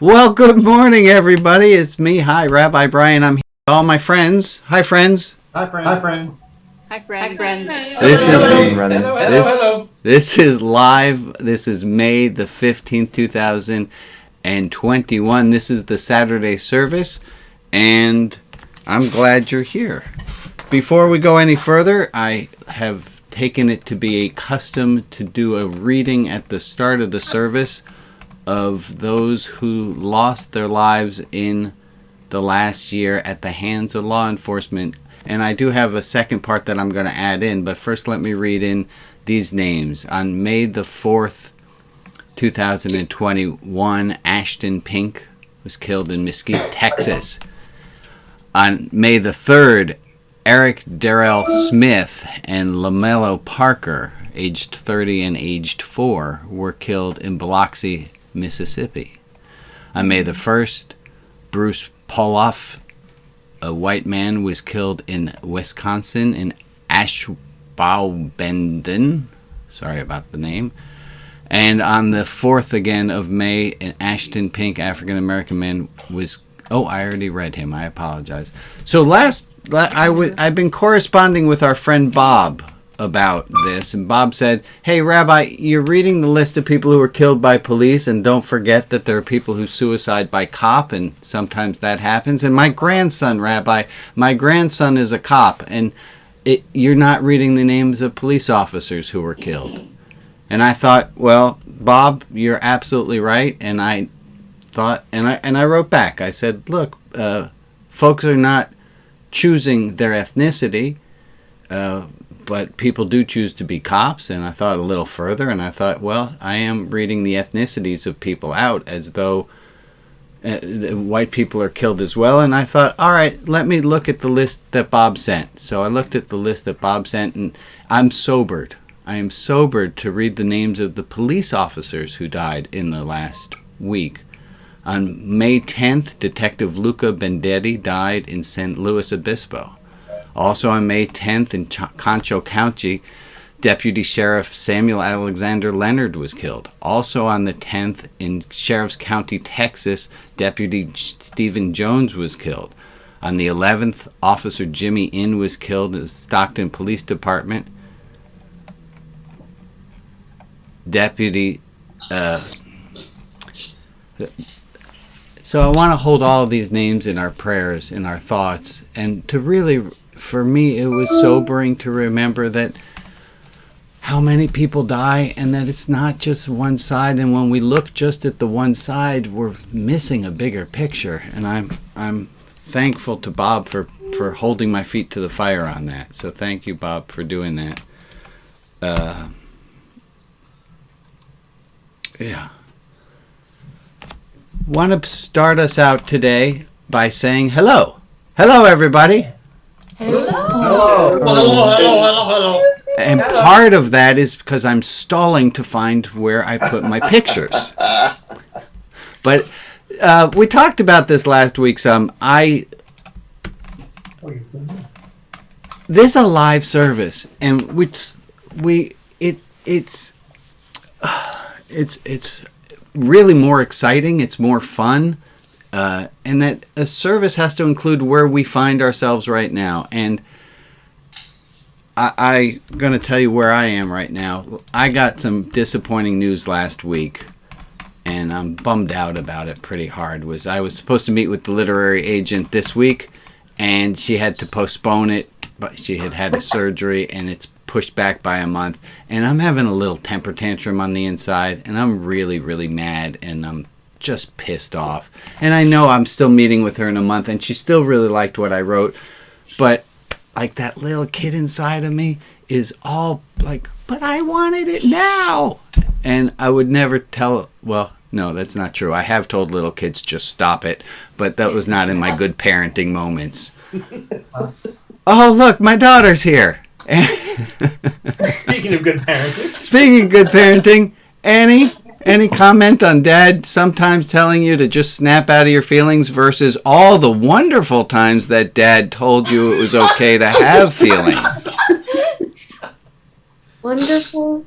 Well, good morning, everybody. It's me. Hi, Rabbi Brian. I'm here with all my friends. Hi, friends. Hi, friends. Hi, friends. Hi, friend. This is live. This is May the 15th, 2021. This is the Saturday service, and I'm glad you're here. Before we go any further, I have taken it to be a custom to do a reading at the start of the service of those who lost their lives in the last year at the hands of law enforcement. And I do have a second part that I'm going to add in, but first let me read in these names. On May the 4th, 2021, Ashton Pink was killed in Mesquite, Texas. On May the 3rd, Eric Darrell Smith and LaMelo Parker, aged 30 and aged 4, were killed in Biloxi, Mississippi. On May the 1st, Bruce Poloff, a white man, was killed in Wisconsin in Ashbaubenden. Sorry about the name. And on the 4th again of May, an Ashton Pink, African-American man was... Oh, I already read him. I apologize. So I've been corresponding with our friend Bob about this, and Bob said, "Hey, Rabbi, you're reading the list of people who were killed by police, and don't forget that there are people who suicide by cop, and sometimes that happens. And my grandson, Rabbi, my grandson is a cop, and you're not reading the names of police officers who were killed." And I thought, well, Bob, you're absolutely right. And I thought, and I wrote back. I said, look, folks are not choosing their ethnicity, but people do choose to be cops. And I thought a little further, and I thought, well, I am reading the ethnicities of people out as though white people are killed as well. And I thought, all right, let me look at the list that Bob sent. So I looked at the list that Bob sent, and I'm sobered. I am sobered to read the names of the police officers who died in the last week. On May 10th, Detective Luca Bendetti died in San Luis Obispo. Also on May 10th in Concho County, Deputy Sheriff Samuel Alexander Leonard was killed. Also on the 10th in Sheriff's County, Texas, Deputy Stephen Jones was killed. On the 11th, Officer Jimmy Inn was killed in the Stockton Police Department. Deputy... So I want to hold all of these names in our prayers, in our thoughts, and to really, for me, it was sobering to remember that how many people die, and that it's not just one side. And when we look just at the one side, we're missing a bigger picture. And I'm thankful to Bob for holding my feet to the fire on that. So thank you, Bob, for doing that. Yeah. Want to start us out today by saying hello. Hello, everybody. Hello. And part of that is because I'm stalling to find where I put my pictures. But we talked about this last week some. This is a live service, and it's really more exciting, it's more fun, and that a service has to include where we find ourselves right now. And I'm going to tell you where I am right now. I got some disappointing news last week, and I'm bummed out about it pretty hard. I was supposed to meet with the literary agent this week, and she had to postpone it, but she had a surgery, and it's pushed back by a month, and I'm having a little temper tantrum on the inside, and I'm really, really mad, and I'm just pissed off. And I know I'm still meeting with her in a month, and she still really liked what I wrote, but like that little kid inside of me is all like, but I wanted it now. And I would never tell, well, no, that's not true. I have told little kids, just stop it, but that was not in my good parenting moments. Oh, look, my daughter's here. Speaking of good parenting, Annie, any comment on Dad sometimes telling you to just snap out of your feelings versus all the wonderful times that Dad told you it was okay to have feelings? Wonderful.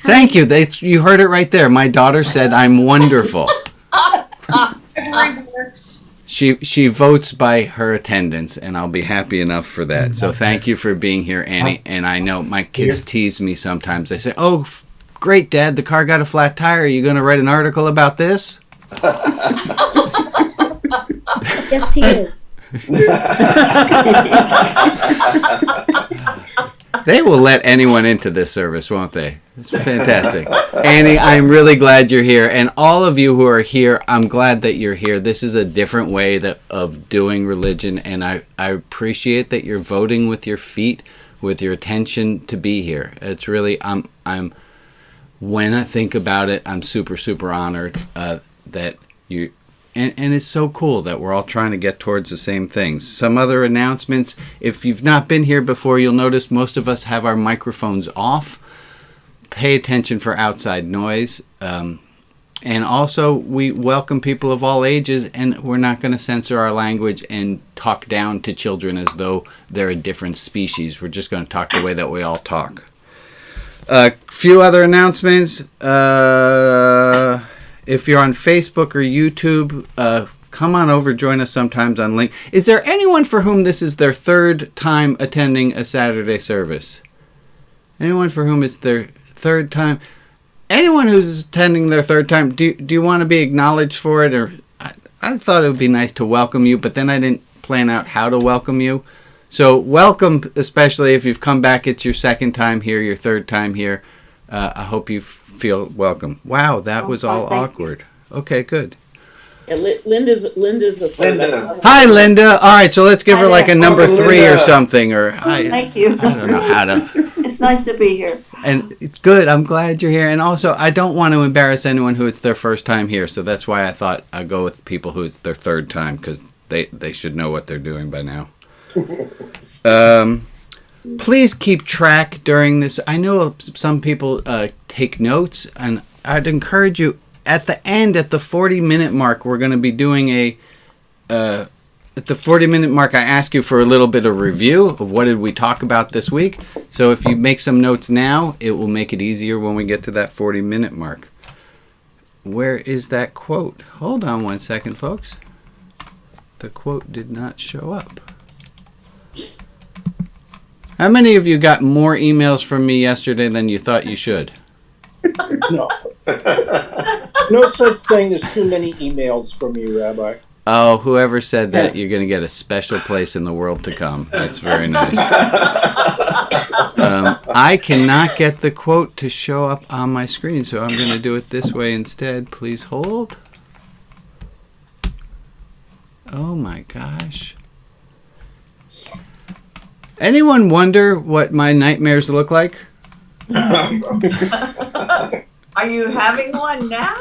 Thank you. You heard it right there. My daughter said I'm wonderful. remarks. She votes by her attendance, and I'll be happy enough for that. So thank you for being here, Annie. And I know my kids tease me sometimes. They say, "Oh, great, Dad, the car got a flat tire. Are you going to write an article about this?" Yes, he is. They will let anyone into this service, won't they? It's fantastic. Annie, I'm really glad you're here. And all of you who are here, I'm glad that you're here. This is a different way of doing religion, and I appreciate that you're voting with your feet, with your attention to be here. It's really, when I think about it, I'm super, super honored that you... And it's so cool that we're all trying to get towards the same things. Some other announcements. If you've not been here before, you'll notice most of us have our microphones off. Pay attention for outside noise. And also, we welcome people of all ages, and we're not going to censor our language and talk down to children as though they're a different species. We're just going to talk the way that we all talk. A few other announcements. If you're on Facebook or YouTube, come on over, join us sometimes on Link. Is there anyone for whom this is their third time attending a Saturday service? Anyone for whom it's their third time? Anyone who's attending their third time, do you want to be acknowledged for it? Or I thought it would be nice to welcome you, but then I didn't plan out how to welcome you. So welcome, especially if you've come back. It's your second time here, your third time here. I hope you feel welcome. Wow, that was all awkward. Okay, good. Yeah, Linda's the third. Linda. Hi, Linda. All right, so let's give her like a number 3 or something. Or Thank you. I don't know how to. It's nice to be here. And it's good. I'm glad you're here. And also, I don't want to embarrass anyone who it's their first time here. So that's why I thought I'd go with people who it's their third time, because they should know what they're doing by now. Please keep track during this. I know some people take notes, and I'd encourage you at the end, at the 40-minute mark, we're going to be doing at the 40-minute mark, I ask you for a little bit of review of what did we talk about this week. So if you make some notes now, it will make it easier when we get to that 40-minute mark. Where is that quote? Hold on one second, folks. The quote did not show up. How many of you got more emails from me yesterday than you thought you should? No. No such thing as too many emails from you, Rabbi. Oh, whoever said that, you're going to get a special place in the world to come. That's very nice. I cannot get the quote to show up on my screen, so I'm going to do it this way instead. Please hold. Oh my gosh. Anyone wonder what my nightmares look like? Are you having one now?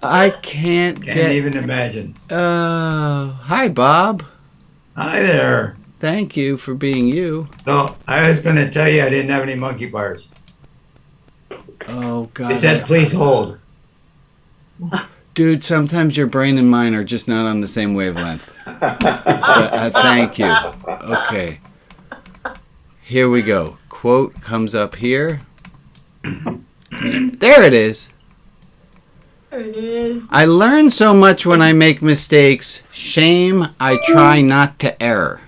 I can't even imagine. Hi, Bob. Hi there. Thank you for being you. So I was going to tell you I didn't have any monkey bars. Oh, God. It said, please hold. Dude, sometimes your brain and mine are just not on the same wavelength. But, thank you. Okay. Here we go. Quote comes up here. There it is. There it is. I learn so much when I make mistakes. Shame, I try not to err.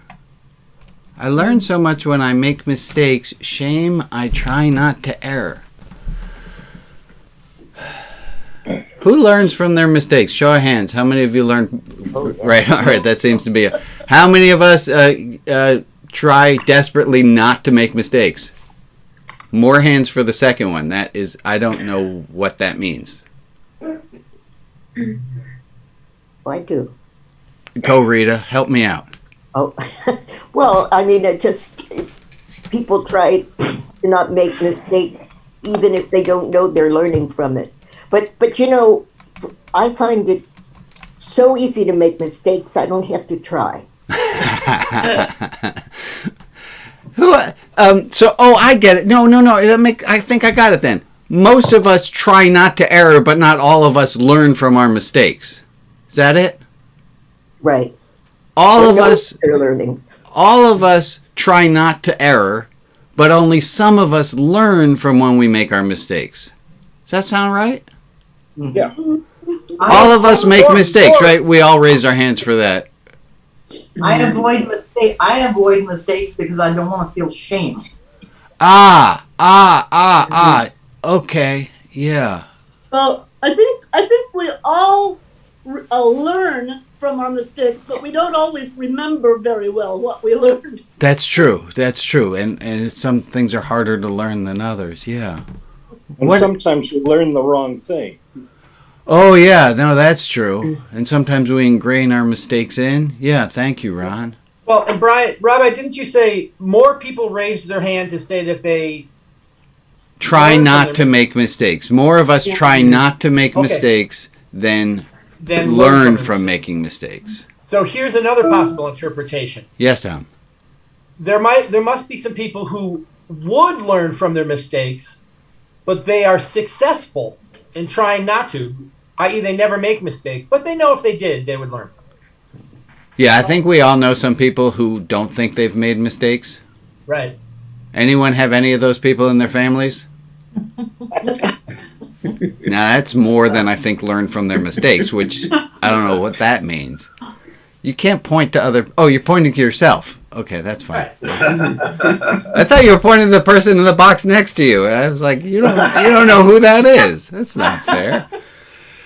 I learn so much when I make mistakes. Shame, I try not to err. Who learns from their mistakes? Show of hands. How many of you learned? Right, all right, that seems to be it. How many of us try desperately not to make mistakes? More hands for the second one. That is, I don't know what that means. I do. Go, Rita. Help me out. Oh, well, I mean, it just, people try to not make mistakes, even if they don't know they're learning from it. But you know, I find it so easy to make mistakes, I don't have to try. I get it. No. I think I got it then. Most of us try not to err, but not all of us learn from our mistakes. Is that it? Right. All of us are learning. All of us try not to err, but only some of us learn from when we make our mistakes. Does that sound right? Yeah. All of us make mistakes, right? We all raised our hands for that. I avoid mistakes because I don't want to feel shame. Okay, yeah. Well, I think we all learn from our mistakes, but we don't always remember very well what we learned. That's true. And some things are harder to learn than others, yeah. And sometimes you learn the wrong thing. Oh, yeah, no, that's true. And sometimes we ingrain our mistakes in. Yeah, thank you, Ron. Well, and Rabbi, didn't you say more people raised their hand to say that they try not to make mistakes? More of us try not to make mistakes than learn from making mistakes. So here's another possible interpretation. Yes, Tom. There must be some people who would learn from their mistakes, but they are successful in trying not to, i.e. they never make mistakes, but they know if they did, they would learn. Yeah, I think we all know some people who don't think they've made mistakes. Right. Anyone have any of those people in their families? Now, that's more than I think learn from their mistakes, which I don't know what that means. You can't point to other... Oh, you're pointing to yourself. Okay, that's fine. I thought you were pointing to the person in the box next to you. And I was like, you don't know who that is. That's not fair.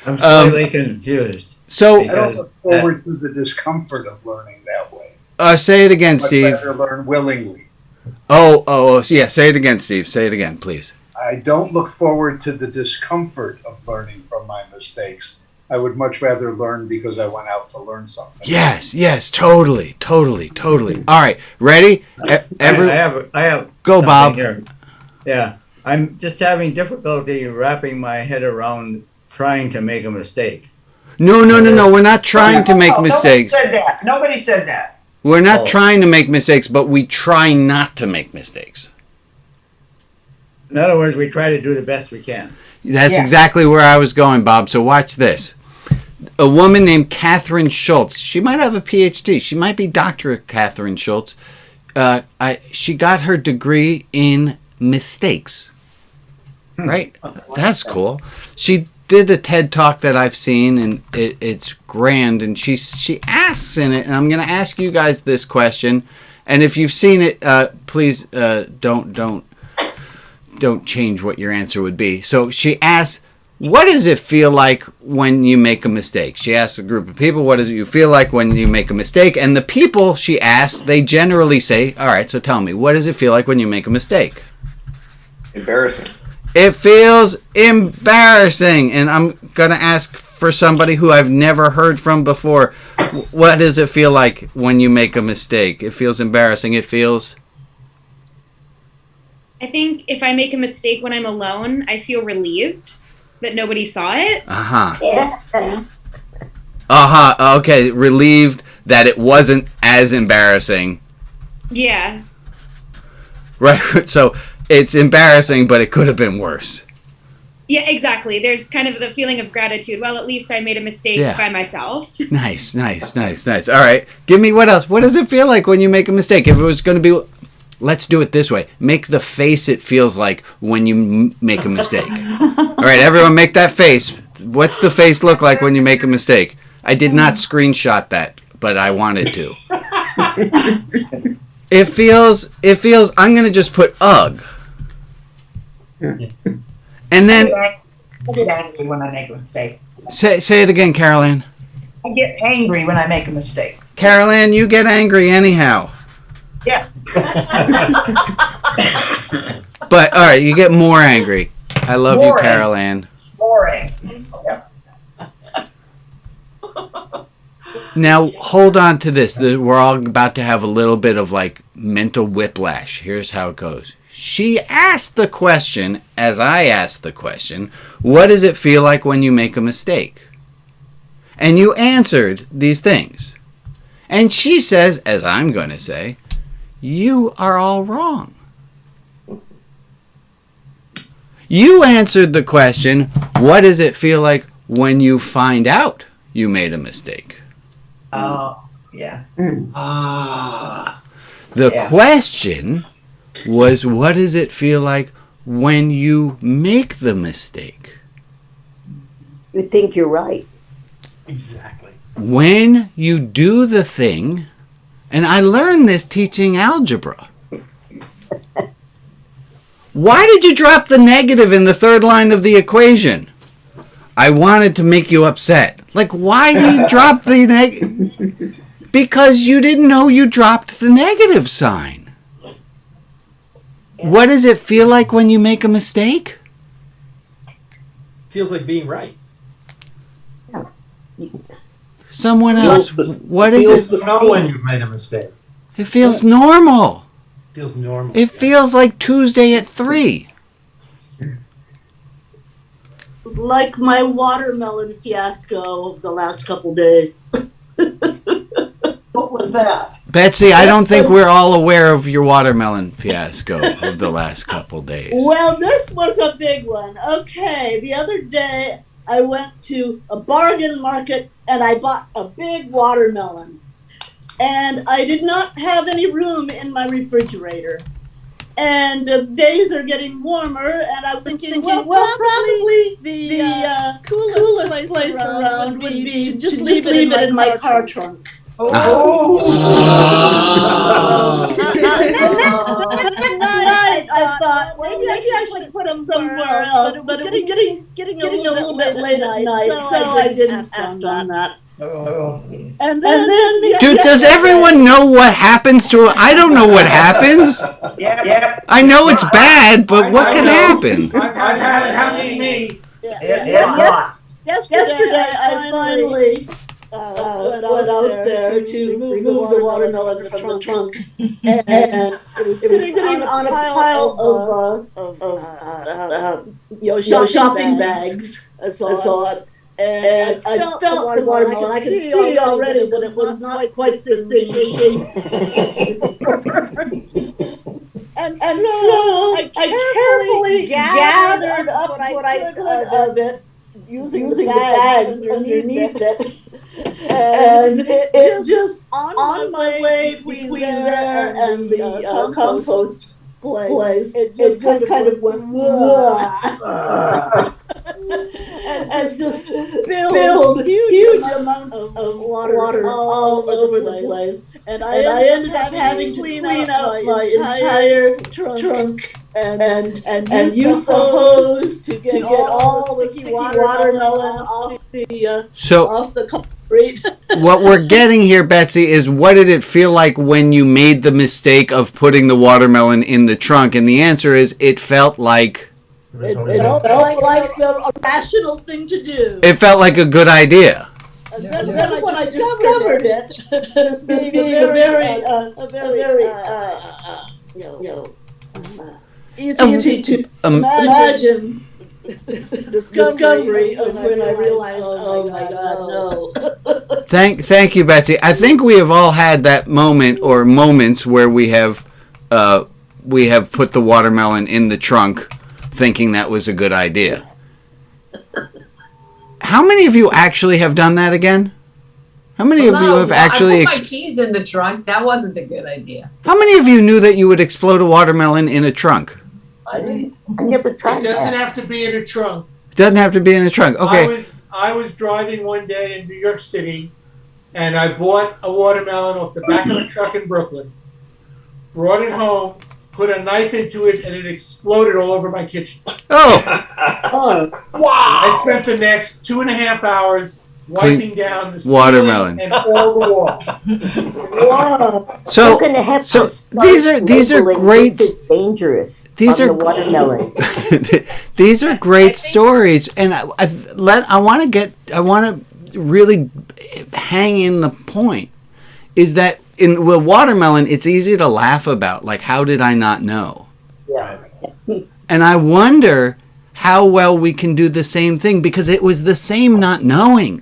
I'm slightly confused. So, I don't look forward to the discomfort of learning that way. Say it again, Steve. I'd rather learn willingly. Oh, yeah, say it again, Steve. Say it again, please. I don't look forward to the discomfort of learning from my mistakes. I would much rather learn because I went out to learn something. Yes, totally. All right, ready? I have. Go, Bob. Here. Yeah, I'm just having difficulty wrapping my head around trying to make a mistake. No. We're not trying to make mistakes. Nobody said that. We're not trying to make mistakes, but we try not to make mistakes. In other words, we try to do the best we can. That's exactly where I was going, Bob. So watch this. A woman named Catherine Schultz. She might have a PhD. She might be Dr. Catherine Schultz. She got her degree in mistakes. Right? That's cool. She did a TED Talk that I've seen, and it's grand. And she asks in it, and I'm going to ask you guys this question. And if you've seen it, please don't change what your answer would be. So she asks, what does it feel like when you make a mistake? She asks a group of people, what does it feel like when you make a mistake? And the people she asks, they generally say, all right, so tell me, what does it feel like when you make a mistake? Embarrassing. It feels embarrassing. And I'm going to ask for somebody who I've never heard from before, what does it feel like when you make a mistake? It feels embarrassing. It feels... I think if I make a mistake when I'm alone, I feel relieved that nobody saw it. Okay, relieved that it wasn't as embarrassing. Yeah. Right, so it's embarrassing, but it could have been worse. Yeah, exactly. There's kind of the feeling of gratitude. Well, at least I made a mistake by myself. Nice. All right, give me what else. What does it feel like when you make a mistake? If it was going to be... Let's do it this way. Make the face it feels like when you make a mistake. All right, everyone make that face. What's the face look like when you make a mistake? I did not screenshot that, but I wanted to. It feels, I'm going to just put ugh. And then... I get angry when I make a mistake. Say it again, Carol Ann. I get angry when I make a mistake. Carol Ann, you get angry anyhow. Yeah. But, all right, you get more angry. I love you, Carol Ann. More angry. Yeah. Now, hold on to this. We're all about to have a little bit of, like, mental whiplash. Here's how it goes. She asked the question, as I asked the question, what does it feel like when you make a mistake? And you answered these things. And she says, as I'm going to say, you are all wrong. You answered the question, what does it feel like when you find out you made a mistake? Oh, yeah. The question was, what does it feel like when you make the mistake? And she says, as I'm going to say, you are all wrong. You answered the question, what does it feel like when you find out you made a mistake? The question was, what does it feel like when you make the mistake? And you answered the question, what does it feel like when you find out you made a mistake? You think you're right. Exactly. When you do the thing, and I learned this teaching algebra. Why did you drop the negative in the third line of the equation? I wanted to make you upset. Like, why do you drop the negative? Because you didn't know you dropped the negative sign. What does it feel like when you make a mistake? Feels like being right. Someone else. What is Feels it? to know when you've made a mistake. It feels normal. Feels normal. It feels like Tuesday at 3. Like my watermelon fiasco of the last couple days. What was that? Betsy, I don't think we're all aware of your watermelon fiasco of the last couple days. Well, this was a big one. Okay, the other day I went to a bargain market and I bought a big watermelon. And I did not have any room in my refrigerator. And the days are getting warmer, and I was thinking, well, probably the coolest place around would be to just leave it in my car trunk. Night, I thought, maybe I should put them somewhere else, but it was getting a little bit late at night, so I didn't act on that. And then Dude, does everyone know what happens to it? I don't know what happens. Yep. I know it's bad, but what can happen? I've had it happen to me. Yesterday, I finally went out there to remove the watermelon from the trunk, and it was sitting on a pile of shopping bags. I saw it. And I felt the watermelon. I could see already, but it was not quite the same shape. And so I carefully gathered up what I could of it, using the bags underneath it. And it just on my way between there and the compost place, it just kind of went and just spilled huge amounts of water all over the place. And I ended up having to clean out my entire trunk and use the hose to get all the sticky watermelon off the concrete. What we're getting here, Betsy, is what did it feel like when you made the mistake of putting the watermelon in the trunk? And the answer is it felt like... It felt like the rational thing to do. It felt like a good idea. And then when I discovered it, this being a very easy to imagine discovery of when I realized, oh my God, no. Thank you, Betsy. I think we have all had that moment or moments where we have put the watermelon in the trunk thinking that was a good idea. How many of you actually have done that again? How many of you have actually... I put my keys in the trunk. That wasn't a good idea. How many of you knew that you would explode a watermelon in a trunk? I never tried It doesn't that. have to be in a trunk. It doesn't have to be in a trunk. Okay. I was driving one day in New York City, and I bought a watermelon off the back of a truck in Brooklyn, brought it home, put a knife into it, and it exploded all over my kitchen. Oh! Wow! I spent the next 2.5 hours wiping down the watermelon ceiling and all the walls. Wow! So, We're gonna have so to start these are labeling great. this is dangerous. These on are the watermelon. These are great stories, and I want to really hang in the point is that in watermelon, it's easy to laugh about. Like, how did I not know? Yeah. And I wonder how well we can do the same thing, because it was the same not knowing.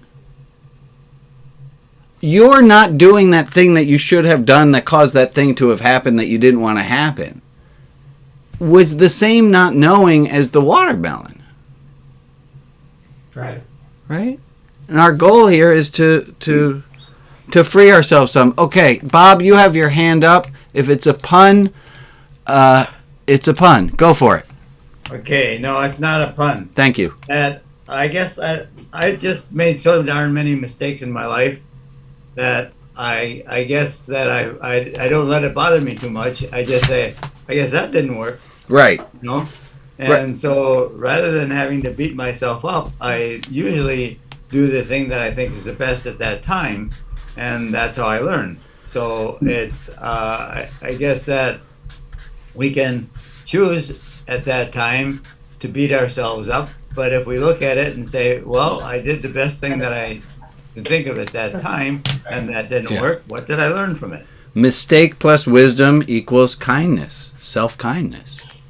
You're not doing that thing that you should have done that caused that thing to have happened that you didn't want to happen. Was the same not knowing as the watermelon. Right. Right? And our goal here is to free ourselves some. Okay, Bob, you have your hand up. If it's a pun, it's a pun. Go for it. Okay, no, it's not a pun. Thank you. At I guess I just made so darn many mistakes in my life that I guess that I don't let it bother me too much. I just say, I guess that didn't work. Right. You know? And so rather than having to beat myself up, I usually do the thing that I think is the best at that time, and that's how I learn. So it's I guess that we can choose at that time to beat ourselves up, but if we look at it and say, well, I did the best thing that I could think of at that time, and that didn't work, what did I learn from it? Mistake plus wisdom equals kindness, self-kindness.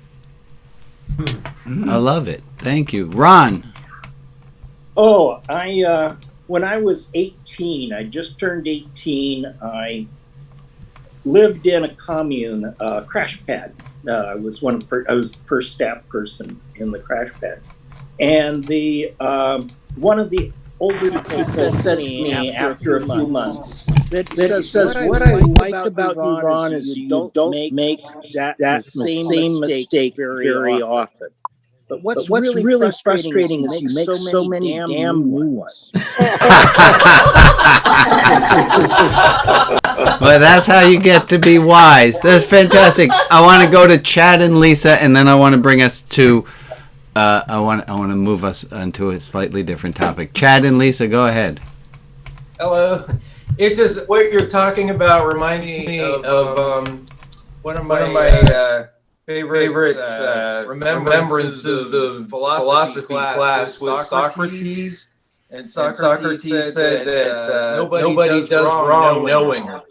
I love it. Thank you. Ron. Oh, when I was 18, I just turned 18, I lived in a commune, crash pad. I was the first staff person in the crash pad. And one of the older people said to me after a few months, that says, what I like about you, Ron, is you don't make that same mistake very often. But what's really frustrating is you make so many damn new ones. Well, that's how you get to be wise. That's fantastic. I want to go to Chad and Lisa, and then I want to bring us to I want to move us into a slightly different topic. Chad and Lisa, go ahead. Hello. It's just what you're talking about reminds me of one of my favorite remembrances of philosophy class with Socrates. And Socrates said that nobody does wrong knowingly.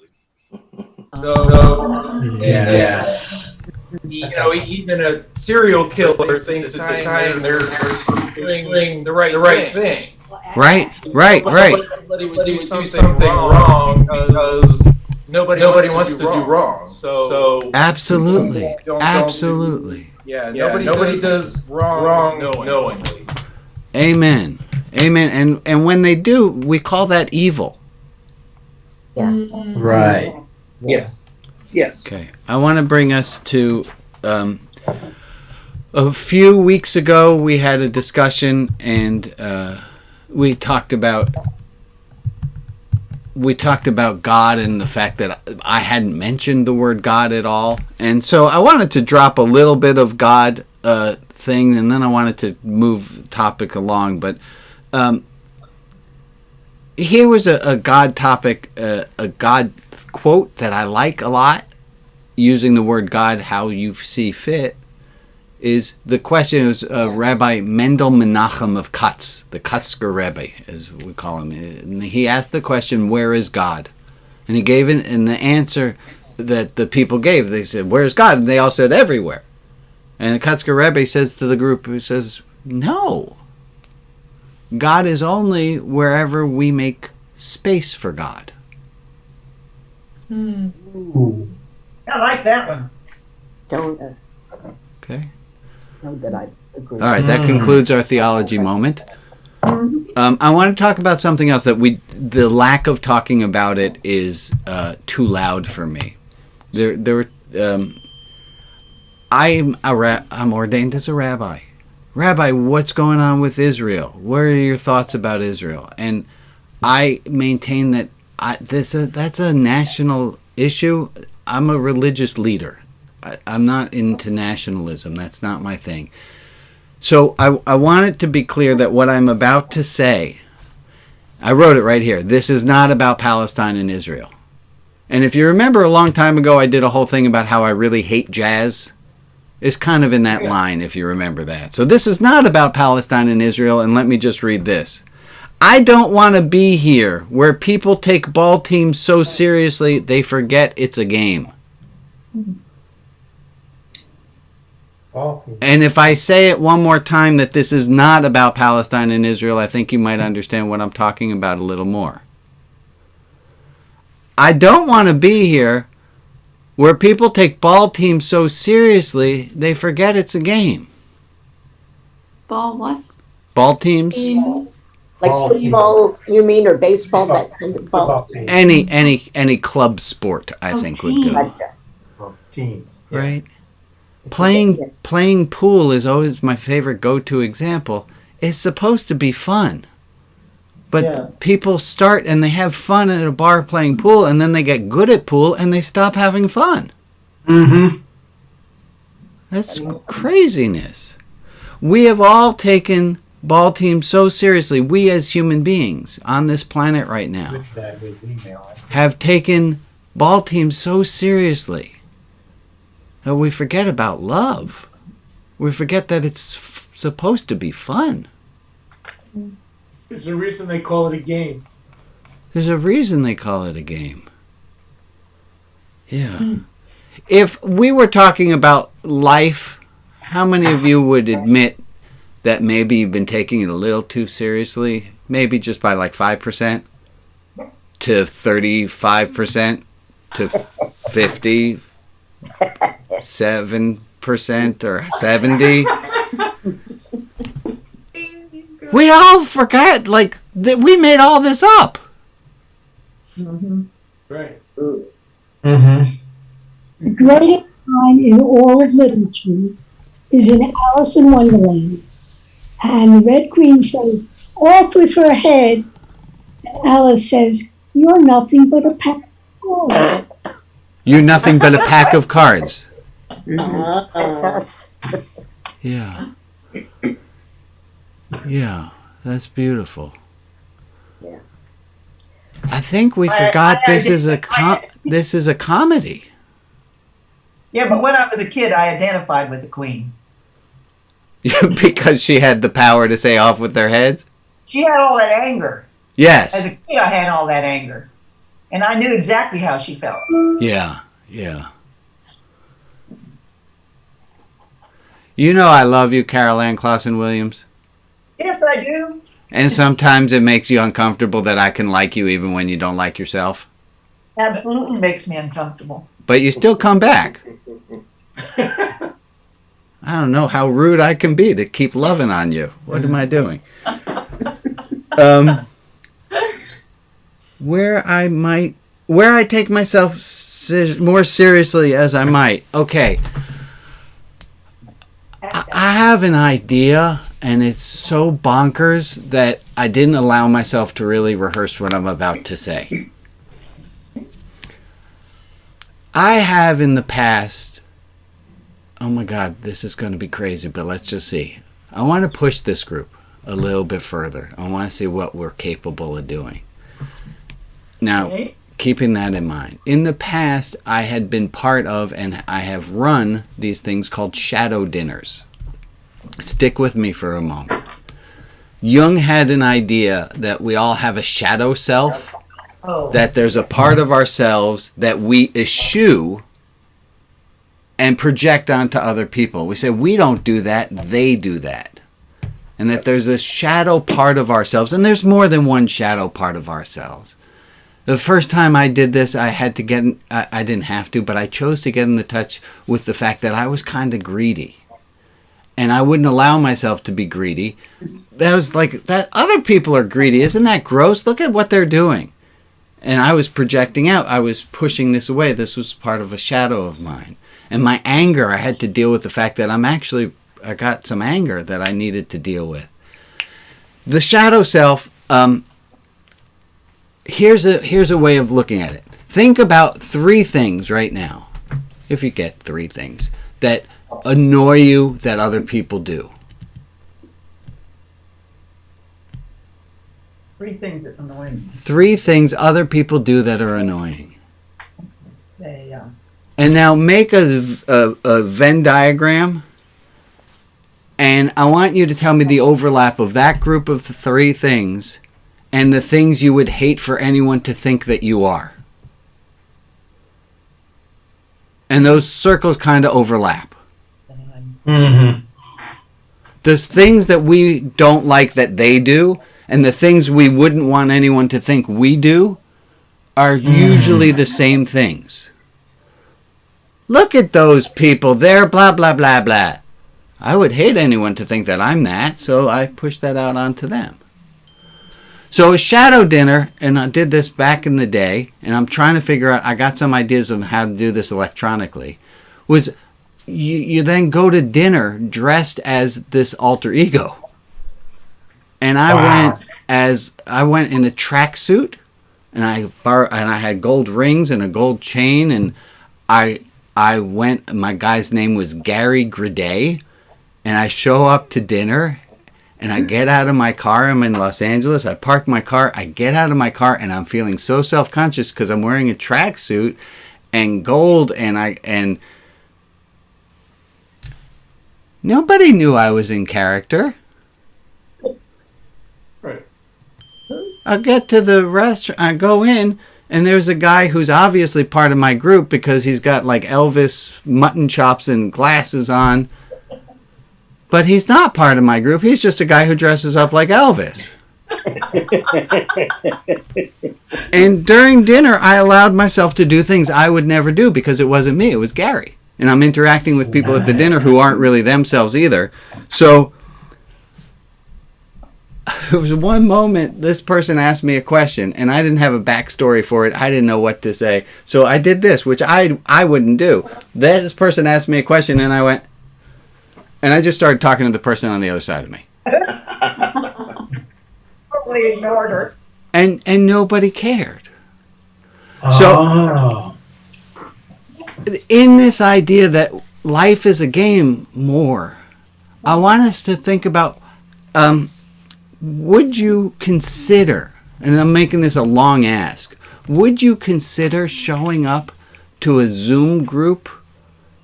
So, yes. You know, even a serial killer thinks at the time they're doing the right thing. Right. Nobody would do something wrong because nobody wants to do wrong. So absolutely. Yeah, nobody does wrong knowingly. Amen. And when they do, we call that evil. Yeah. Right. Yes. Okay. I want to bring us to a few weeks ago we had a discussion, and we talked about God and the fact that I hadn't mentioned the word God at all. And so I wanted to drop a little bit of God thing, and then I wanted to move the topic along. But here was a God topic, a God quote that I like a lot, using the word God how you see fit. Is the question is Rabbi Mendel Menachem of Katz, the Katzker Rebbe, as we call him. And he asked the question, where is God? And he gave it, and the answer that the people gave, they said, where's God? And they all said, everywhere. And the Katzker Rebbe says to the group, he says, no. God is only wherever we make space for God. Ooh. I like that one. Don't. Okay. Know that I agree. All right, that concludes our theology moment. I want to talk about something else that the lack of talking about it is too loud for me. I'm ordained as a rabbi. Rabbi, what's going on with Israel? What are your thoughts about Israel? And I maintain that that's a national issue. I'm a religious leader. I'm not into nationalism. That's not my thing. So I want it to be clear that what I'm about to say, I wrote it right here. This is not about Palestine and Israel. And if you remember a long time ago, I did a whole thing about how I really hate jazz. It's kind of in that line, if you remember that. So this is not about Palestine and Israel, and let me just read this. I don't want to be here where people take ball teams so seriously they forget it's a game. And if I say it one more time that this is not about Palestine and Israel, I think you might understand what I'm talking about a little more. I don't want to be here where people take ball teams so seriously they forget it's a game. Ball what? Ball teams? Like football, you mean, or baseball, that kind of ball? Any club sport, I think would go. Teams. Right? Playing pool is always my favorite go-to example. It's supposed to be fun. But Yeah. people start and they have fun at a bar playing pool, and then they get good at pool and they stop having fun. Mm-hmm. That's craziness. We have all taken ball teams so seriously. We as human beings on this planet right now have taken ball teams so seriously that we forget about love. We forget that it's supposed to be fun. There's a reason they call it a game. There's a reason they call it a game. Yeah. If we were talking about life, how many of you would admit that maybe you've been taking it a little too seriously? Maybe just by like 5% to 35% to 57% or 70%? We all forgot, like, that we made all this up. Right. Mm-hmm. The greatest line in all of literature is in Alice in Wonderland. And the Red Queen says, off with her head. And Alice says, you're nothing but a pack of cards. You're nothing but a pack of cards. That's us. Yeah. Yeah, that's beautiful. Yeah. I think we forgot this is a comedy. Yeah, but when I was a kid, I identified with the queen. Because she had the power to say off with their heads? She had all that anger. Yes. As a kid, I had all that anger. And I knew exactly how she felt. Yeah, yeah. You know I love you, Carol Ann Clausen-Williams. Yes, I do. And sometimes it makes you uncomfortable that I can like you even when you don't like yourself. Absolutely makes me uncomfortable. But you still come back. I don't know how rude I can be to keep loving on you. What am I doing? Where I take myself more seriously as I might. Okay. I have an idea, and it's so bonkers that I didn't allow myself to really rehearse what I'm about to say. I have in the past, oh my God, this is going to be crazy, but let's just see. I want to push this group a little bit further. I want to see what we're capable of doing. Now, keeping that in mind, in the past, I had been part of and I have run these things called shadow dinners. Stick with me for a moment. Jung had an idea that we all have a shadow self, that there's a part of ourselves that we eschew and project onto other people. We say, we don't do that, they do that. And that there's a shadow part of ourselves, and there's more than one shadow part of ourselves. The first time I did this, I had to get, I didn't have to, but I chose to get in the touch with the fact that I was kind of greedy. And I wouldn't allow myself to be greedy. That was like, that other people are greedy. Isn't that gross? Look at what they're doing. And I was projecting out. I was pushing this away. This was part of a shadow of mine. And my anger, I had to deal with the fact that I got some anger that I needed to deal with. The shadow self, here's a way of looking at it. Think about 3 things right now, if you get 3 things, that annoy you that other people do. 3 things that annoy me. 3 things other people do that are annoying. They, And now make a Venn diagram, and I want you to tell me the overlap of that group of 3 things and the things you would hate for anyone to think that you are. And those circles kind of overlap. Mm-hmm. There's things that we don't like that they do, and the things we wouldn't want anyone to think we do are usually the same things. Look at those people. They're blah, blah, blah, blah. I would hate anyone to think that I'm that, so I push that out onto them. So a shadow dinner, and I did this back in the day, and I'm trying to figure out, I got some ideas of how to do this electronically, was you then go to dinner dressed as this alter ego. and I went in a tracksuit, and I had gold rings and a gold chain, and I went. My guy's name was Gary Grade, and I show up to dinner, and I get out of my car. I'm in Los Angeles. I park my car. I get out of my car, and I'm feeling so self-conscious because I'm wearing a tracksuit and gold, and nobody knew I was in character. Right. I get to the restaurant. I go in, and there's a guy who's obviously part of my group because he's got like Elvis mutton chops and glasses on. But he's not part of my group. He's just a guy who dresses up like Elvis. And during dinner, I allowed myself to do things I would never do because it wasn't me. It was Gary. And I'm interacting with people at the dinner who aren't really themselves either. So there was one moment this person asked me a question, and I didn't have a backstory for it. I didn't know what to say. So I did this, which I wouldn't do. This person asked me a question, and I went, and I just started talking to the person on the other side of me. Totally ignored her. And nobody cared. Oh. So in this idea that life is a game more, I want us to think about, would you consider, and I'm making this a long ask, would you consider showing up to a Zoom group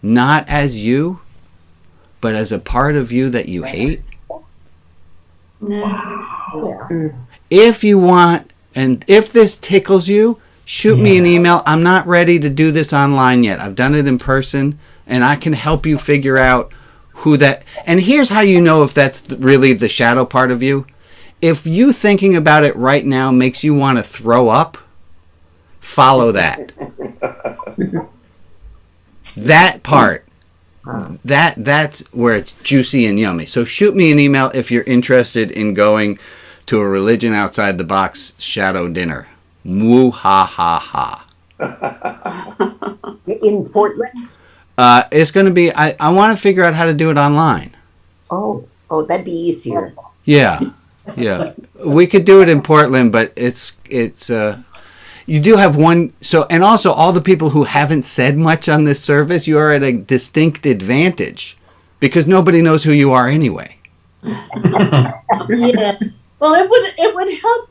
not as you, but as a part of you that you hate? No. If you want, and if this tickles you, shoot me an email. I'm not ready to do this online yet. I've done it in person, and I can help you figure out who that. And here's how you know if that's really the shadow part of you. If you thinking about it right now makes you want to throw up, follow that. That part. That's where it's juicy and yummy. So shoot me an email if you're interested in going to a religion outside the box shadow dinner. Woo ha ha ha. In Portland? It's going to be, I want to figure out how to do it online. Oh, that'd be easier. Yeah. We could do it in Portland, but it's you do have one. So, and also all the people who haven't said much on this service, you are at a distinct advantage because nobody knows who you are anyway. Yeah. Well, it would help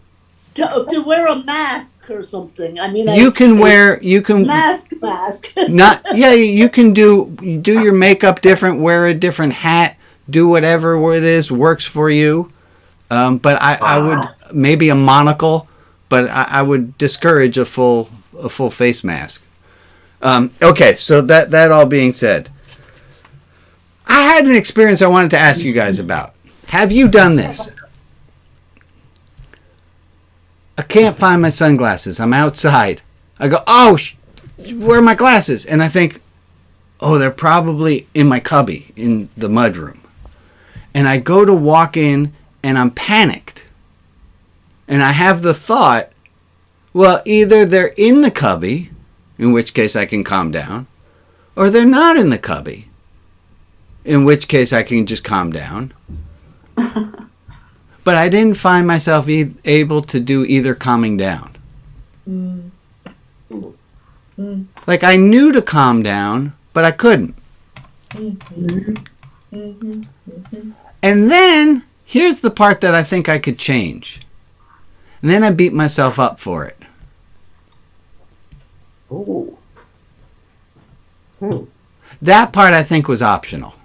to wear a mask or something. I mean, You can mask. You can do your makeup different, wear a different hat, do whatever it is works for you. But I would maybe a monocle, but I would discourage a full face mask. Okay, so that all being said, I had an experience I wanted to ask you guys about. Have you done this? I can't find my sunglasses. I'm outside. I go, where are my glasses? And I think, they're probably in my cubby in the mudroom. And I go to walk in, and I'm panicked. And I have the thought, well, either they're in the cubby, in which case I can calm down, or they're not in the cubby, in which case I can just calm down. But I didn't find myself able to do either calming down. Like I knew to calm down, but I couldn't. And then, here's the part that I think I could change. And then I beat myself up for it. Ooh. That part I think was optional.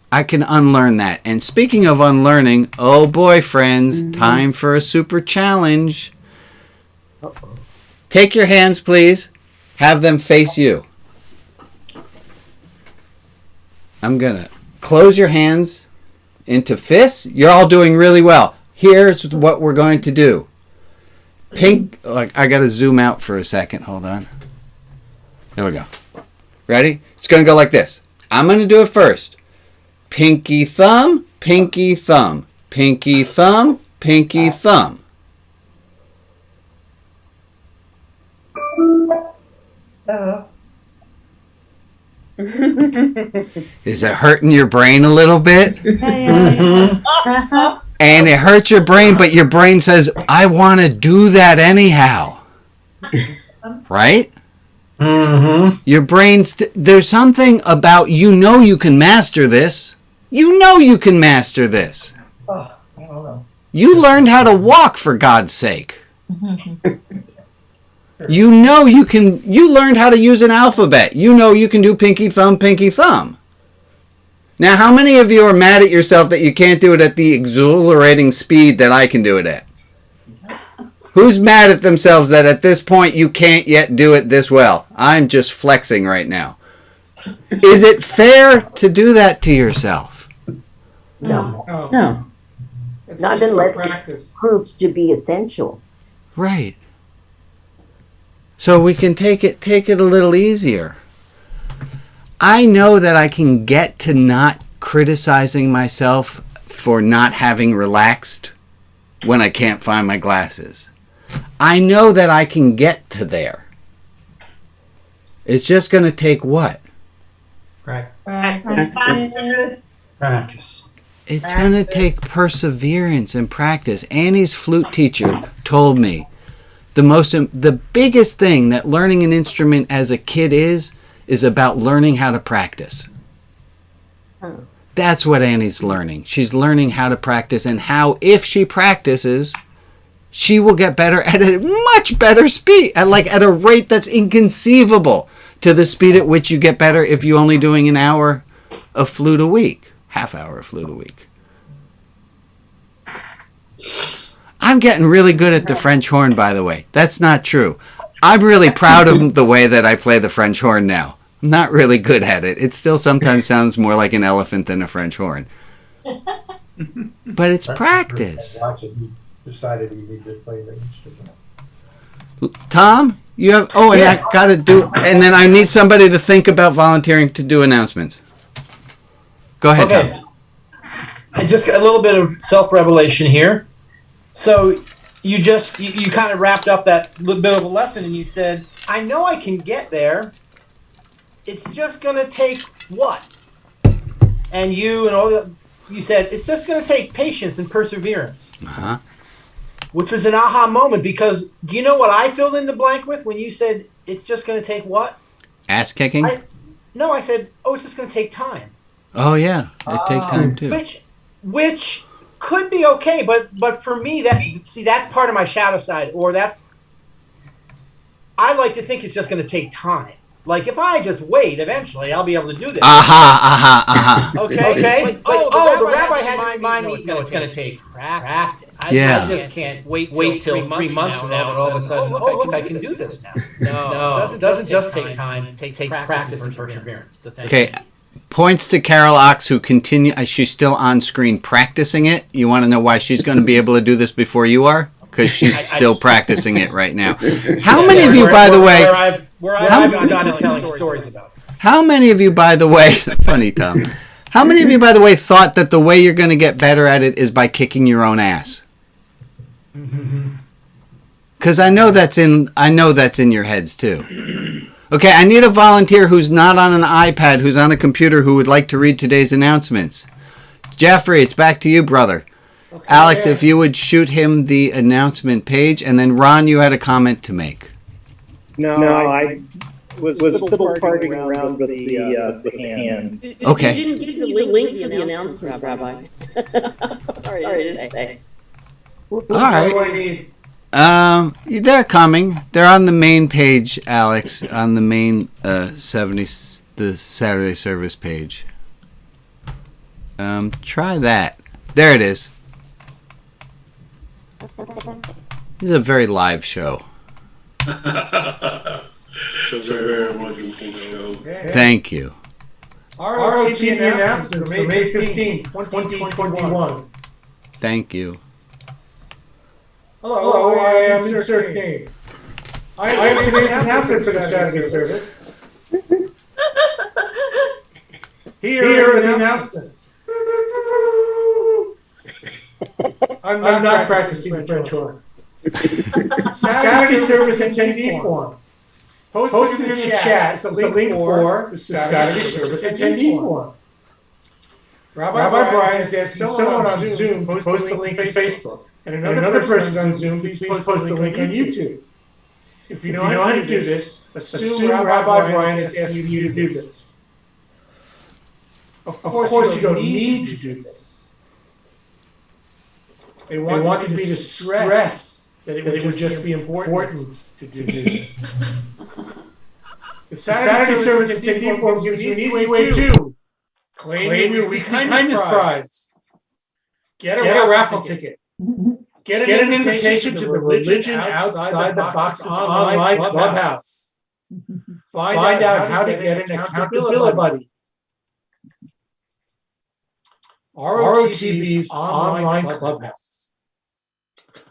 I can unlearn that. And speaking of unlearning, oh boy, friends, time for a super challenge. Take your hands, please. Have them face you. I'm going to close your hands into fists. You're all doing really well. Here's what we're going to do. I got to zoom out for a second. Hold on. There we go. Ready? It's going to go like this. I'm going to do it first. Pinky thumb, pinky thumb, pinky thumb, pinky thumb. Is it hurting your brain a little bit? And it hurts your brain, but your brain says, I want to do that anyhow. Right? Mm-hmm. Your brain's, there's something about, you can master this. You can master this. Oh, I don't know. You learned how to walk, for God's sake. You learned how to use an alphabet. You can do pinky thumb, pinky thumb. Now, how many of you are mad at yourself that you can't do it at the exhilarating speed that I can do it at? Who's mad at themselves that at this point you can't yet do it this well? I'm just flexing right now. Is it fair to do that to yourself? No. No. It's Not just for unless practice. it proves to be essential. Right. So we can take it a little easier. I know that I can get to not criticizing myself for not having relaxed when I can't find my glasses. I know that I can get to there. It's just going to take what? Practice. It's going to take perseverance and practice. Annie's flute teacher told me the biggest thing that learning an instrument as a kid is about learning how to practice. Oh. That's what Annie's learning. She's learning how to practice and how, if she practices, she will get better at a much better speed, at a rate that's inconceivable to the speed at which you get better if you're only doing an hour of flute a week, half hour of flute a week. I'm getting really good at the French horn, by the way. That's not true. I'm really proud of the way that I play the French horn now. I'm not really good at it. It still sometimes sounds more like an elephant than a French horn. But it's practice. You decided you need to play the instrument. Tom, you have... Oh, and I got to do... And then I need somebody to think about volunteering to do announcements. Go ahead, Okay. Tom. I just got a little bit of self-revelation here. So you kind of wrapped up that little bit of a lesson and you said, I know I can get there. It's just going to take what? And you said, it's just going to take patience and perseverance. Uh-huh. Which was an aha moment, because do you know what I filled in the blank with when you said, it's just going to take what? Ass kicking? I said, it's just going to take time. Oh, yeah. It takes time, too. Which could be okay, but for me, that's part of my shadow side, I like to think it's just going to take time. Like, if I just wait, eventually I'll be able to do this. Okay. The rabbi had to remind me, it's going to take practice. I just can't wait till 3 months from now, and all of a sudden, look, I can do this now. No, it doesn't just take time. It takes practice and perseverance. Okay. Points to Carol Ox, who she's still on screen practicing it. You want to know why she's going to be able to do this before you are? Because she's still practicing it right now. How many of you, by the way... Where I've gone and telling stories about it. How many of you, by the way... Funny, Tom. How many of you, by the way, thought that the way you're going to get better at it is by kicking your own ass? Because I know that's in your heads, too. Okay, I need a volunteer who's not on an iPad, who's on a computer, who would like to read today's announcements. Jeffrey, it's back to you, brother. Okay, Alex, if you would shoot him the announcement page, and then Ron, you had a comment to make. No, I was fiddle parting around with the hand. Okay. You didn't give the link for the announcements, Rabbi. Sorry to say. All right. They're coming. They're on the main page, Alex, on the main the Saturday service page. Try that. There it is. This is a very live show. It's a very wonderful show. Thank you. ROTP announcements for May 15th, 2021. Thank you. Hello, I am insert name. I am today's announcement for the Saturday service. Here are the announcements. I'm not practicing the French horn. Saturday service attendee form. Posted in the chat is a link for the Saturday service attendee form. Rabbi Brian is asking someone on Zoom to post the link on Facebook. And another person on Zoom, please post the link on YouTube. If you know how to do this, assume Rabbi Brian is asking you to do this. Of course, you don't need to do this. They wanted me to stress that it would just be important to do this. The Saturday service attendee form gives you an easy way to claim your weekly kindness prize, get a raffle ticket, get an invitation to the Religion Outside the Box online clubhouse, find out how to get an accountability buddy, ROTV's online clubhouse.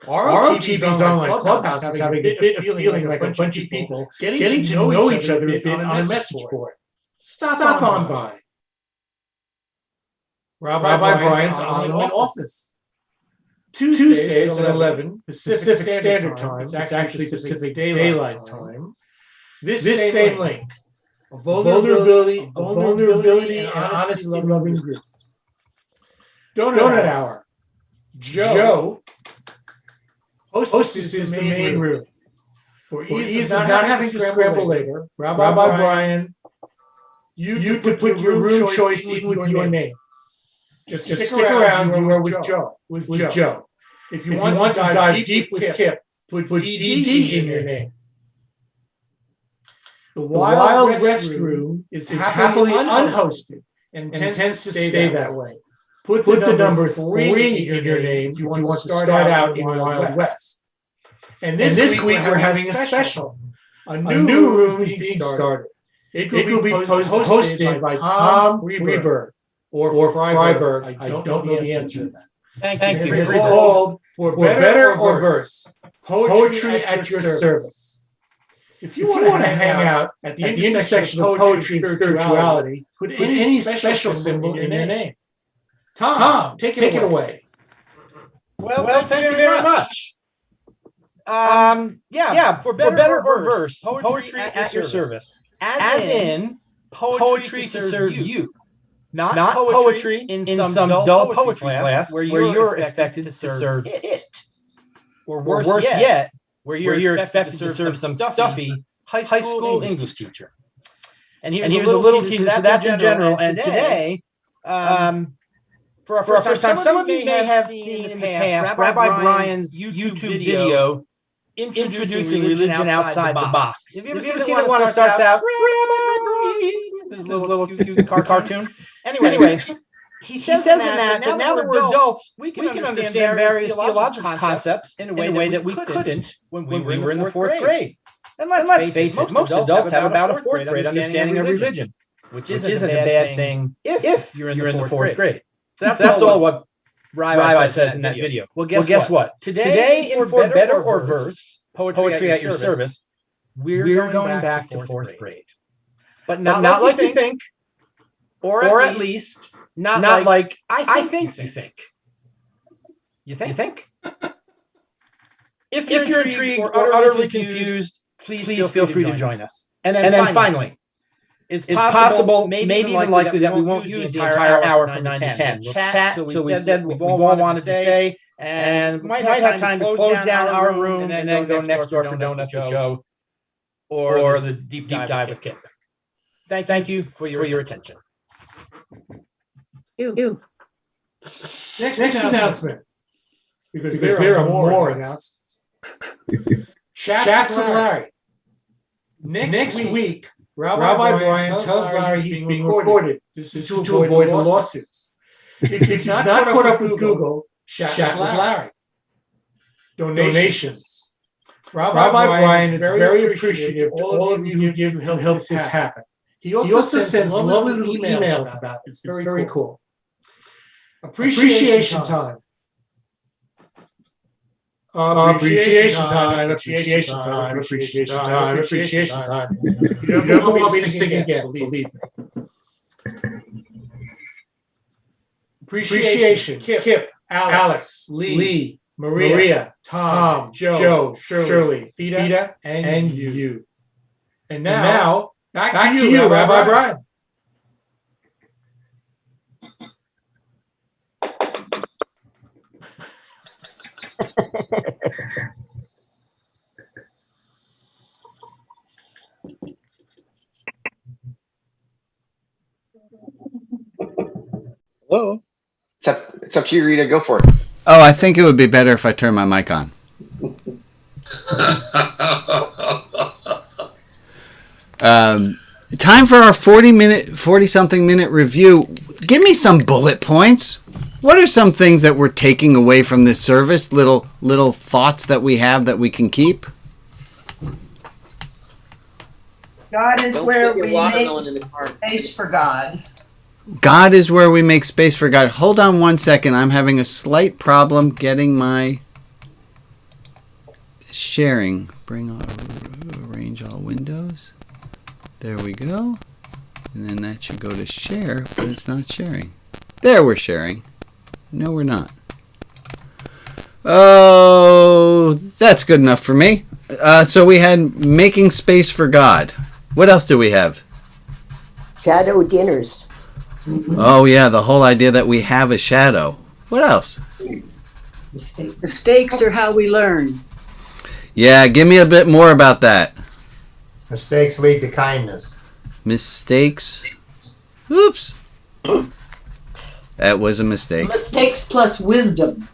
ROTV's online clubhouse is having a bit of feeling like a bunch of people getting to know each other a bit on a message board. Stop on by. Rabbi Brian's online office. Tuesdays at 11 Pacific Standard Time. It's actually Pacific Daylight Time. This same link. A vulnerability and honesty loving group. Donut Hour. Joe hostesses the main room. For ease of not having to scramble later, Rabbi Brian, you could put your room choice in with your name. Just stick around. You are with Joe. If you want to dive deep with Kip, put DD in your name. The Wild Restroom is happily unhosted and tends to stay that way. Put the number 3 in your name if you want to start out in Wild West. And this week we're having a special. A new room is being started. It will be hosted by Tom Freeberg or Freiberg. I don't know the answer to that. Thank you. It's called For Better or Verse, Poetry at Your Service. If you want to hang out at the intersection of poetry and spirituality, put any special symbol in your name. Tom, take it away. Well, thank you very much. For better or verse, poetry at your service. As in, poetry to serve you. Not poetry in some dull poetry class where you're expected to serve it. Or worse yet, where you're expected to serve some stuffy high school English teacher. And here's a little teaser, that's in general. And today, for our first time, some of you may have seen in the past Rabbi Brian's YouTube video introducing religion outside the box. Have you ever seen the one that starts out, Rabbi Brian? This little cute cartoon. Anyway, he says in that now that we're adults, we can understand various theological concepts in a way that we couldn't when we were in the fourth grade. And let's face it, most adults have about a fourth grade understanding of religion, which isn't a bad thing if you're in the fourth grade. So that's all what Rabbi says in that video. Well, guess what? Today, in For Better or Verse, Poetry at Your Service, we're going back to fourth grade. But not like you think, or at least not like I think you think. You think? If you're intrigued or utterly confused, please feel free to join us. And then finally, it's possible, maybe even likely, that we won't use the entire hour from 9 to 10. We'll chat till we said we've all wanted to say, and we might have time to close down our room and then go next door for donuts with Joe, or the deep dive with Kip. Thank you for your attention. Next announcement. Because there are more announcements. Chats with Larry. Next week, Rabbi Brian tells Larry he's being recorded. This is to avoid the lawsuits. If you've not caught up with Google, chat with Larry. Donations. Rabbi Brian is very appreciative to all of you who help this happen. He also sends lovely little emails about it. It's very cool. Appreciation time. Appreciation time. You don't want me to sing again, believe me. Appreciation. Kip, Alex, Lee, Maria, Tom, Joe, Shirley, Theta, and you. And now back to you, Rabbi Brian. Hello. It's up to you, Rita. Go for it. Oh, I think it would be better if I turn my mic on. Time for our 40-something minute review. Give me some bullet points. What are some things that we're taking away from this service? Little thoughts that we have that we can keep? God is Don't where put your we watermelon in make the car. space for God. God is where we make space for God. Hold on one second. I'm having a slight problem getting my sharing. Arrange all windows. There we go. And then that should go to share, but it's not sharing. There, we're sharing. No, we're not. Oh, that's good enough for me. So we had making space for God. What else do we have? Shadow dinners. Oh, yeah, the whole idea that we have a shadow. What else? Mistakes are how we learn. Yeah, give me a bit more about that. Mistakes lead to kindness. Mistakes. Oops. That was a mistake. Mistakes plus wisdom.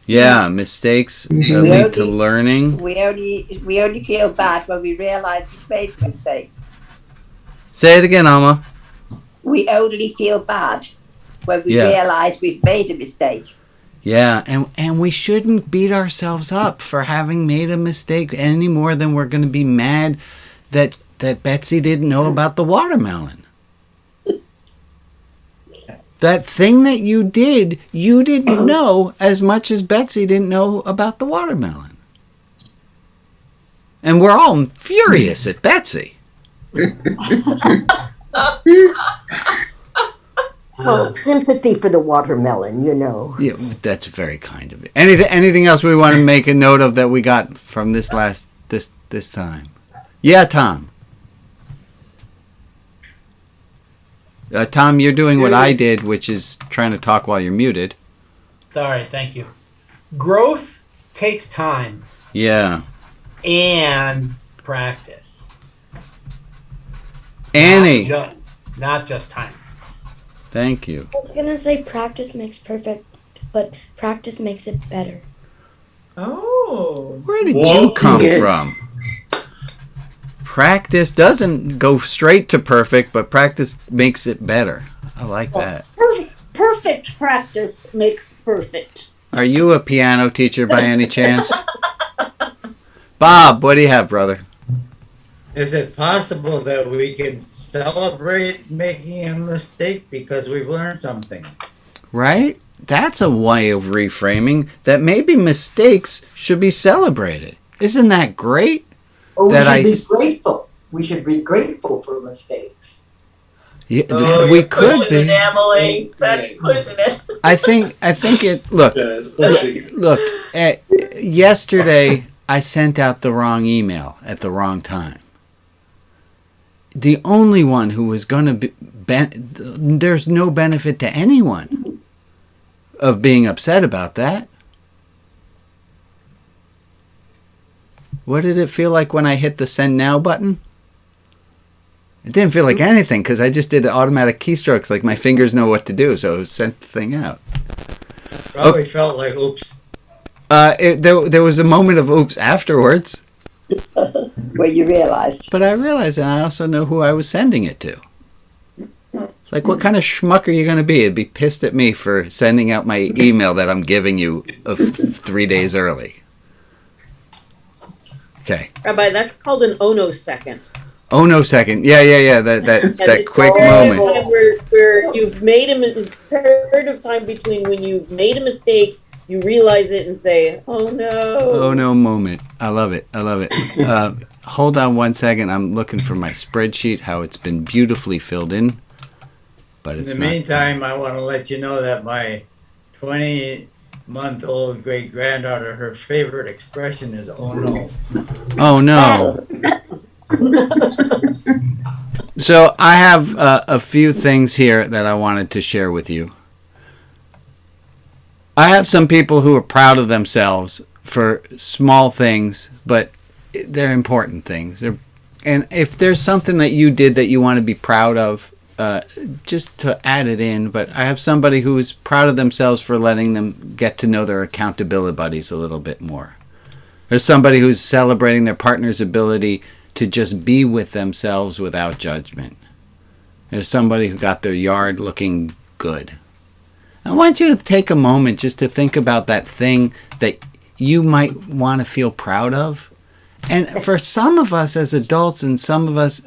Yeah, mistakes lead to learning. We only feel bad when we realize we made mistakes. Say it again, Alma. We only feel bad when we Yeah. realize we've made a mistake. Yeah, and we shouldn't beat ourselves up for having made a mistake any more than we're going to be mad that Betsy didn't know about the watermelon. That thing that you didn't know as much as Betsy didn't know about the watermelon. And we're all furious at Betsy. Well, sympathy for the watermelon, you know. Yeah, that's very kind of it. Anything else we want to make a note of that we got from this time? Yeah, Tom. Tom, you're doing what I did, which is trying to talk while you're muted. Sorry, thank you. Growth takes time Yeah. and practice. Annie. Not just time. Thank you. I was gonna say practice makes perfect, but practice makes it better. Oh. Where did you come from? Practice doesn't go straight to perfect, but practice makes it better. I like that. Perfect practice makes perfect. Are you a piano teacher by any chance? Bob, what do you have, brother? Is it possible that we can celebrate making a mistake because we've learned something? Right? That's a way of reframing that maybe mistakes should be celebrated. Isn't that great? Or we should be grateful. We should be grateful for mistakes. Yeah, Oh, we you're could pushing be. it, Emily. That's pushing it. I think it. Look. Yesterday I sent out the wrong email at the wrong time. The only one who was going to be, there's no benefit to anyone of being upset about that. What did it feel like when I hit the send now button? It didn't feel like anything because I just did automatic keystrokes, like my fingers know what to do, so it sent the thing out. Probably felt like oops. There was a moment of oops afterwards. Where you realized. But I realized, and I also know who I was sending it to. Like, what kind of schmuck are you going to be? It'd be pissed at me for sending out my email that I'm giving you 3 days early. Okay. Rabbi, that's called an ono second. Oh, no second. Yeah. That quick moment. Time where you've made a period of time between when you've made a mistake, you realize it and say, oh no. Oh, no moment. I love it. Hold on one second. I'm looking for my spreadsheet, how it's been beautifully filled in. But it's In the meantime, I want to let you know that my 20-month-old great-granddaughter, her favorite expression is "oh no." Oh no. So I have a few things here that I wanted to share with you. I have some people who are proud of themselves for small things, but they're important things. And if there's something that you did that you want to be proud of, just to add it in. But I have somebody who is proud of themselves for letting them get to know their accountability buddies a little bit more. There's somebody who's celebrating their partner's ability to just be with themselves without judgment. There's somebody who got their yard looking good. I want you to take a moment just to think about that thing that you might want to feel proud of. And for some of us as adults, and some of us,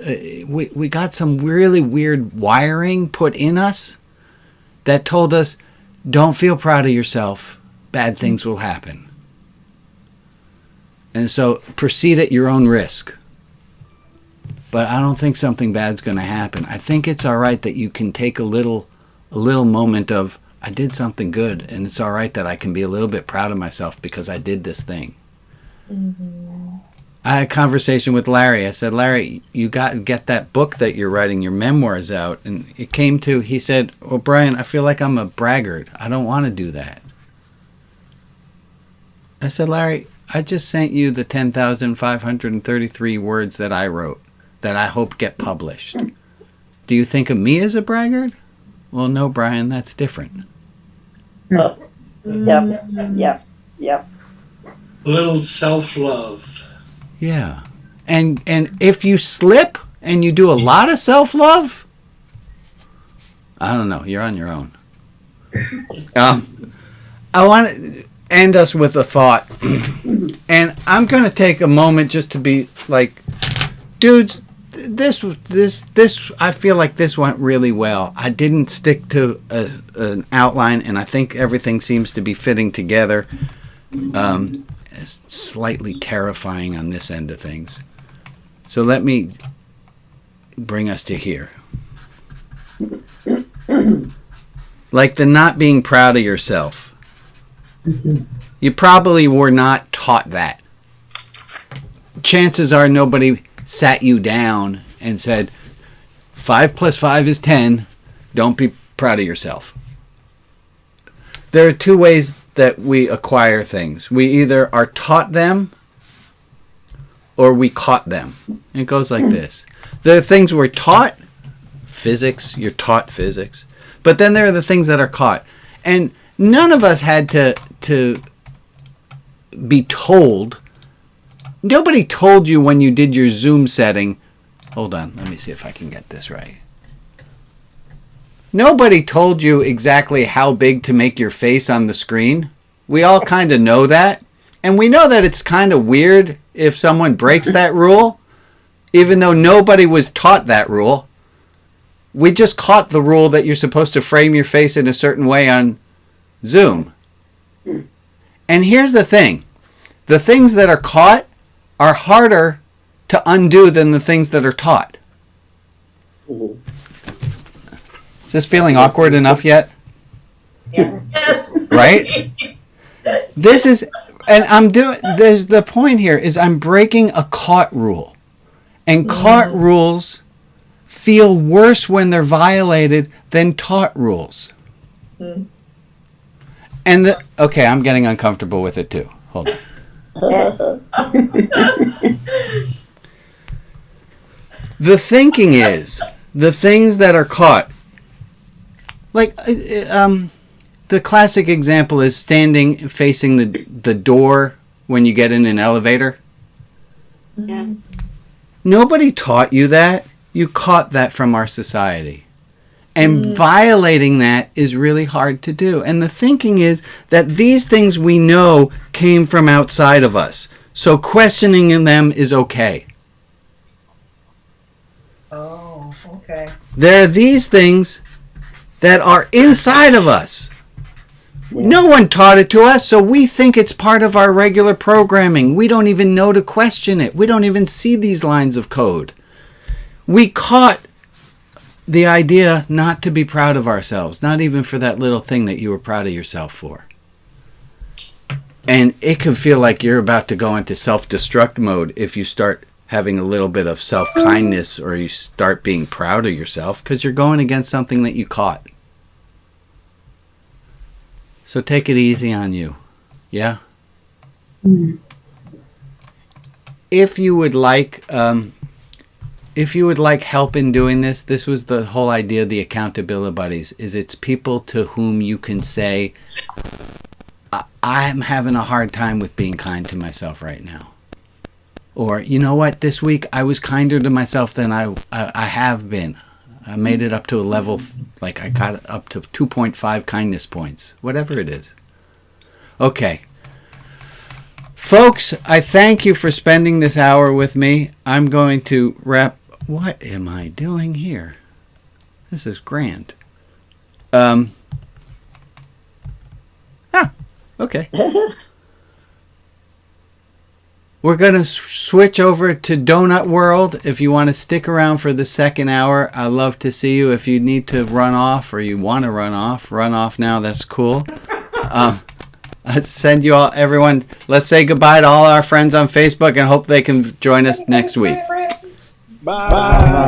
we got some really weird wiring put in us that told us, don't feel proud of yourself. Bad things will happen. And so proceed at your own risk. But I don't think something bad's going to happen. I think it's all right that you can take a little moment of, I did something good, and it's all right that I can be a little bit proud of myself because I did this thing. Mm-hmm. I had a conversation with Larry. I said, Larry, you got to get that book that you're writing, your memoirs out. And it came to, he said, well, Brian, I feel like I'm a braggart. I don't want to do that. I said, Larry, I just sent you the 10,533 words that I wrote that I hope get published. Do you think of me as a braggart? Well, no, Brian, that's different. Yep. Yep. Yep. A little self-love. Yeah. And if you slip and you do a lot of self-love, I don't know, you're on your own. I want to end us with a thought. And I'm going to take a moment just to be like, dudes, this I feel like this went really well. I didn't stick to an outline, and I think everything seems to be fitting together. It's slightly terrifying on this end of things. So let me bring us to here. Like the not being proud of yourself. You probably were not taught that. Chances are nobody sat you down and said, 5 + 5 is 10. Don't be proud of yourself. There are two ways that we acquire things. We either are taught them or we caught them. It goes like this. There are things we're taught, physics, you're taught physics. But then there are the things that are caught. And none of us had to be told. Nobody told you when you did your Zoom setting. Hold on, let me see if I can get this right. Nobody told you exactly how big to make your face on the screen. We all kind of know that. And we know that it's kind of weird if someone breaks that rule, even though nobody was taught that rule. We just caught the rule that you're supposed to frame your face in a certain way on Zoom. And here's the thing. The things that are caught are harder to undo than the things that are taught. Is this feeling awkward enough yet? Yes. Right? This is, and I'm doing, there's the point here is I'm breaking a caught rule. And caught rules feel worse when they're violated than taught rules. And okay, I'm getting uncomfortable with it too. Hold on. The thinking is, the things that are caught, like the classic example is standing facing the door when you get in an elevator. Yeah. Nobody taught you that. You caught that from our society. And violating that is really hard to do. And the thinking is that these things we know came from outside of us. So questioning them is okay. Oh, okay. There are these things that are inside of us. No one taught it to us, so we think it's part of our regular programming. We don't even know to question it. We don't even see these lines of code. We caught the idea not to be proud of ourselves, not even for that little thing that you were proud of yourself for. And it can feel like you're about to go into self-destruct mode if you start having a little bit of self-kindness, or you start being proud of yourself because you're going against something that you caught. So take it easy on you. Yeah? If you would like help in doing this, this was the whole idea of the accountability buddies, is it's people to whom you can say, I'm having a hard time with being kind to myself right now. Or, you know what, this week I was kinder to myself than I have been. I made it up to a level, like I got up to 2.5 kindness points, whatever it is. Okay. Folks, I thank you for spending this hour with me. I'm going to wrap. What am I doing here? This is grand. Okay. We're going to switch over to Donut World. If you want to stick around for the second hour, I'd love to see you. If you need to run off or you want to run off now. That's cool. I'd send you all, everyone. Let's say goodbye to all our friends on Facebook and hope they can join us next week. Bye.